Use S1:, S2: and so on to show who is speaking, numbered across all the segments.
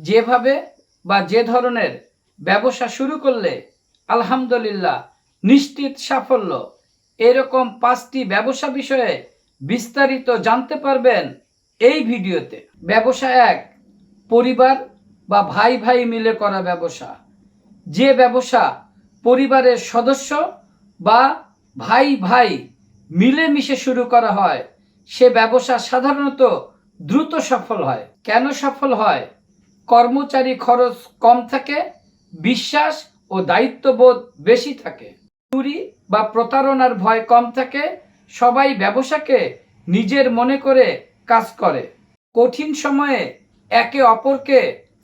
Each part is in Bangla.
S1: যেভাবে বা যে ধরনের ব্যবসা শুরু করলে আলহামদুলিল্লাহ নিশ্চিত সাফল্য, এরকম 5টি ব্যবসা বিষয়ে বিস্তারিত জানতে পারবেন এই ভিডিওতে। ব্যবসা 1, পরিবার বা ভাই ভাই মিলে করা ব্যবসা। যে ব্যবসা পরিবারের সদস্য বা ভাই ভাই মিলেমিশে শুরু করা হয়, সে ব্যবসা সাধারণত দ্রুত সফল হয়। কেন সফল হয়? কর্মচারী খরচ কম থাকে, বিশ্বাস ও দায়িত্ববোধ বেশি থাকে, চুরি বা প্রতারণার ভয় কম থাকে, সবাই ব্যবসাকে নিজের মনে করে কাজ করে, কঠিন সময়ে একে অপরকে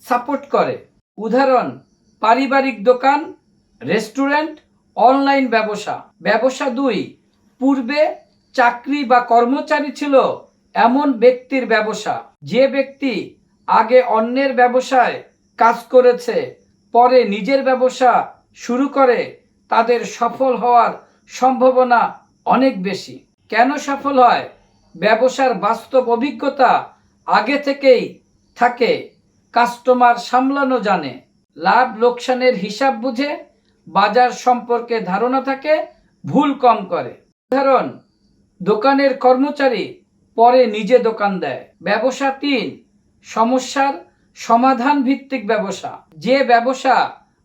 S1: সাপোর্ট করে। উদাহরণ: পারিবারিক দোকান, রেস্টুরেন্ট, অনলাইন ব্যবসা। ব্যবসা 2, পূর্বে চাকরি বা কর্মচারী ছিল এমন ব্যক্তির ব্যবসা। যে ব্যক্তি আগে অন্যের ব্যবসায় কাজ করেছে, পরে নিজের ব্যবসা শুরু করে, তাদের সফল হওয়ার সম্ভাবনা অনেক বেশি। কেন সফল হয়? ব্যবসার বাস্তব অভিজ্ঞতা আগে থেকেই থাকে, কাস্টমার সামলানো জানে, লাভ লোকসানের হিসাব বুঝে, বাজার সম্পর্কে ধারণা থাকে, ভুল কম করে। উদাহরণ: দোকানের কর্মচারী পরে নিজে দোকান দেয়। ব্যবসা 3, সমস্যার সমাধান ভিত্তিক ব্যবসা। যে ব্যবসা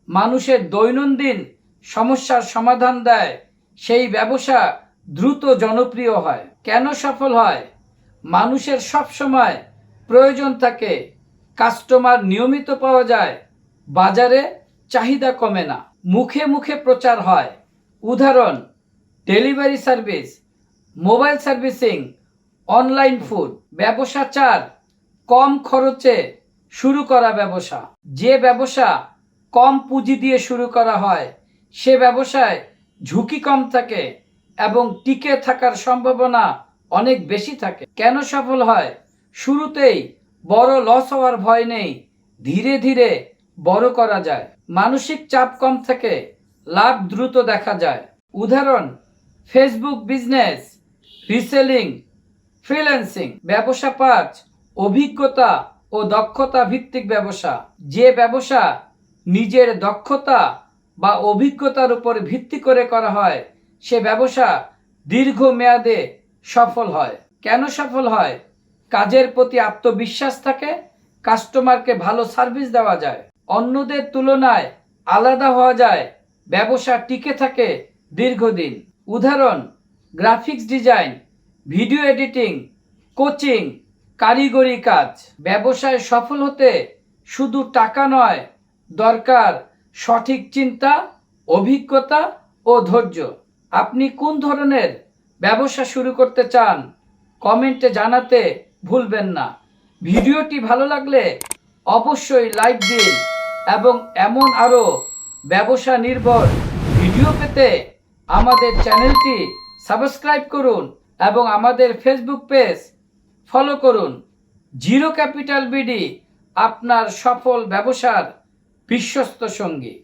S1: মানুষের দৈনন্দিন সমস্যার সমাধান দেয়, সেই ব্যবসা দ্রুত জনপ্রিয় হয়। কেন সফল হয়? মানুষের সব সময় প্রয়োজন থাকে, কাস্টমার নিয়মিত পাওয়া যায়, বাজারে চাহিদা কমে না, মুখে মুখে প্রচার হয়। উদাহরণ: delivery service, mobile servicing, online food. ব্যবসা 4, কম খরচে শুরু করা ব্যবসা। যে ব্যবসা কম পুঁজি দিয়ে শুরু করা হয়, সে ব্যবসায় ঝুঁকি কম থাকে এবং টিকে থাকার সম্ভাবনা অনেক বেশি থাকে। কেন সফল হয়? শুরুতেই বড় লস হওয়ার ভয় নেই, ধীরে ধীরে বড় করা যায়, মানসিক চাপ কম থাকে, লাভ দ্রুত দেখা যায়। উদাহরণ: ফেসবুক বিজনেস, রিসেলিং, ফ্রিল্যান্সিং। ব্যবসা 5, অভিজ্ঞতা ও দক্ষতা ভিত্তিক ব্যবসা। যে ব্যবসা নিজের দক্ষতা বা অভিজ্ঞতার উপর ভিত্তি করে করা হয়, সে ব্যবসা দীর্ঘমেয়াদে সফল হয়। কেন সফল হয়? কাজের প্রতি আত্মবিশ্বাস থাকে, কাস্টমারকে ভালো সার্ভিস দেওয়া যায়, অন্যদের তুলনায় আলাদা হওয়া যায়, ব্যবসা টিকে থাকে দীর্ঘদিন। উদাহরণ: graphics design, video editing, coaching, কারিগরি কাজ। ব্যবসায় সফল হতে শুধু টাকা নয়, দরকার সঠিক চিন্তা, অভিজ্ঞতা ও ধৈর্য। আপনি কোন ধরনের ব্যবসা শুরু করতে চান, কমেন্টে জানাতে ভুলবেন না। ভিডিওটি ভালো লাগলে অবশ্যই লাইক দিন এবং এমন আরও ব্যবসা নির্ভর ভিডিও পেতে আমাদের চ্যানেলটি সাবস্ক্রাইব করুন এবং আমাদের ফেসবুক পেজ ফলো করুন। জিরো ক্যাপিটাল বিডি, আপনার সফল ব্যবসার বিশ্বস্ত সঙ্গী।